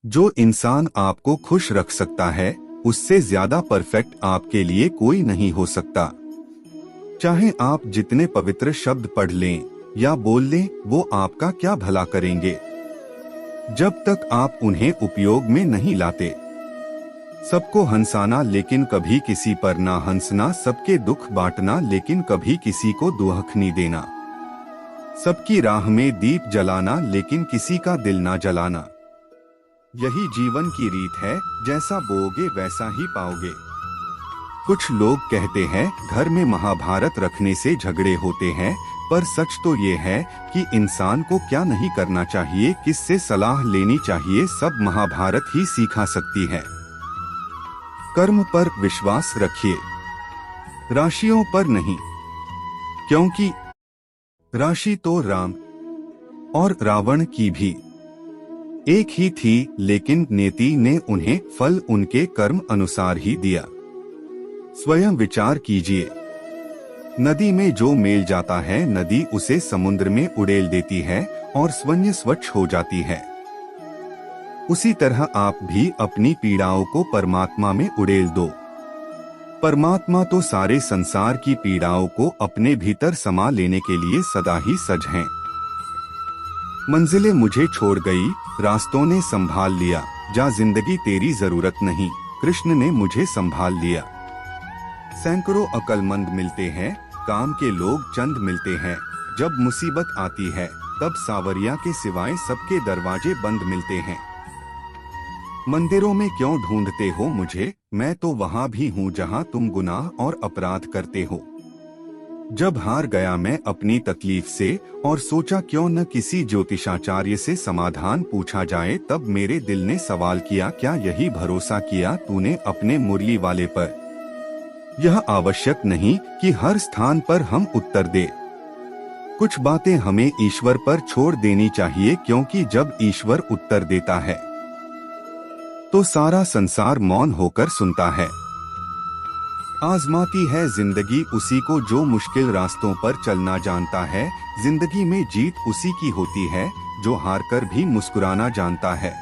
जो इंसान आपको खुश रख सकता है, उससे ज्यादा परफेक्ट आपके लिए कोई नहीं हो सकता। चाहे आप जितने पवित्र शब्द पढ़ लें या बोल लें, वो आपका क्या भला करेंगे जब तक आप उन्हें उपयोग में नहीं लाते। सबको हंसाना लेकिन कभी किसी पर ना हंसना, सबके दुख बांटना लेकिन कभी किसी को दुख नहीं देना, सबकी राह में दीप जलाना लेकिन किसी का दिल ना जलाना, यही जीवन की रीत है। जैसा बोओगे वैसा ही पाओगे। कुछ लोग कहते हैं घर में महाभारत रखने से झगड़े होते हैं, पर सच तो ये है कि इंसान को क्या नहीं करना चाहिए, किससे सलाह लेनी चाहिए, सब महाभारत ही सिखा सकती है। कर्म पर विश्वास रखिए, राशियों पर नहीं, क्योंकि राशि तो राम और रावण की भी एक ही थी, लेकिन नियति ने उन्हें फल उनके कर्म अनुसार ही दिया। स्वयं विचार कीजिए, नदी में जो मेल जाता है, नदी उसे समुद्र में उड़ेल देती है और स्वयं स्वच्छ हो जाती है। उसी तरह आप भी अपनी पीड़ाओं को परमात्मा में उड़ेल दो। परमात्मा तो सारे संसार की पीड़ाओं को अपने भीतर समा लेने के लिए सदा ही सज हैं। मंजिलें मुझे छोड़ गई, रास्तों ने संभाल लिया, जा जिंदगी तेरी जरूरत नहीं, कृष्ण ने मुझे संभाल लिया। सैकड़ों अक्लमंद मिलते हैं, काम के लोग चंद मिलते हैं, जब मुसीबत आती है तब सावरिया के सिवाय सबके दरवाजे बंद मिलते हैं। मंदिरों में क्यों ढूंढते हो मुझे, मैं तो वहाँ भी हूँ जहाँ तुम गुनाह और अपराध करते हो। जब हार गया मैं अपनी तकलीफ से और सोचा क्यों न किसी ज्योतिषाचार्य से समाधान पूछा जाए, तब मेरे दिल ने सवाल किया, क्या यही भरोसा किया तूने अपने मुरली वाले पर। यह आवश्यक नहीं कि हर स्थान पर हम उत्तर दे, कुछ बातें हमें ईश्वर पर छोड़ देनी चाहिए, क्योंकि जब ईश्वर उत्तर देता है तो सारा संसार मौन होकर सुनता है। आजमाती है जिंदगी उसी को जो मुश्किल रास्तों पर चलना जानता है, जिंदगी में जीत उसी की होती है जो हारकर भी मुस्कुराना जानता है।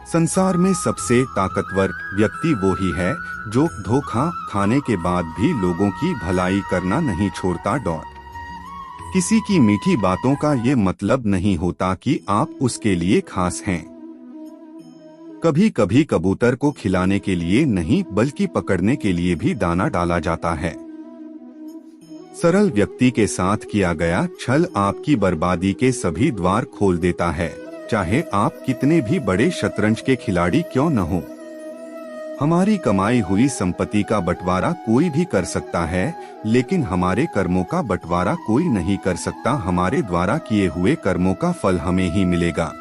संसार में सबसे ताकतवर व्यक्ति वो ही है जो धोखा खाने के बाद भी लोगों की भलाई करना नहीं छोड़ता। किसी की मीठी बातों का ये मतलब नहीं होता कि आप उसके लिए खास हैं। कभी कभी कबूतर को खिलाने के लिए नहीं बल्कि पकड़ने के लिए भी दाना डाला जाता है। सरल व्यक्ति के साथ किया गया छल आपकी बर्बादी के सभी द्वार खोल देता है, चाहे आप कितने भी बड़े शतरंज के खिलाड़ी क्यों न हो। हमारी कमाई हुई संपत्ति का बंटवारा कोई भी कर सकता है, लेकिन हमारे कर्मों का बंटवारा कोई नहीं कर सकता। हमारे द्वारा किए हुए कर्मों का फल हमें ही मिलेगा।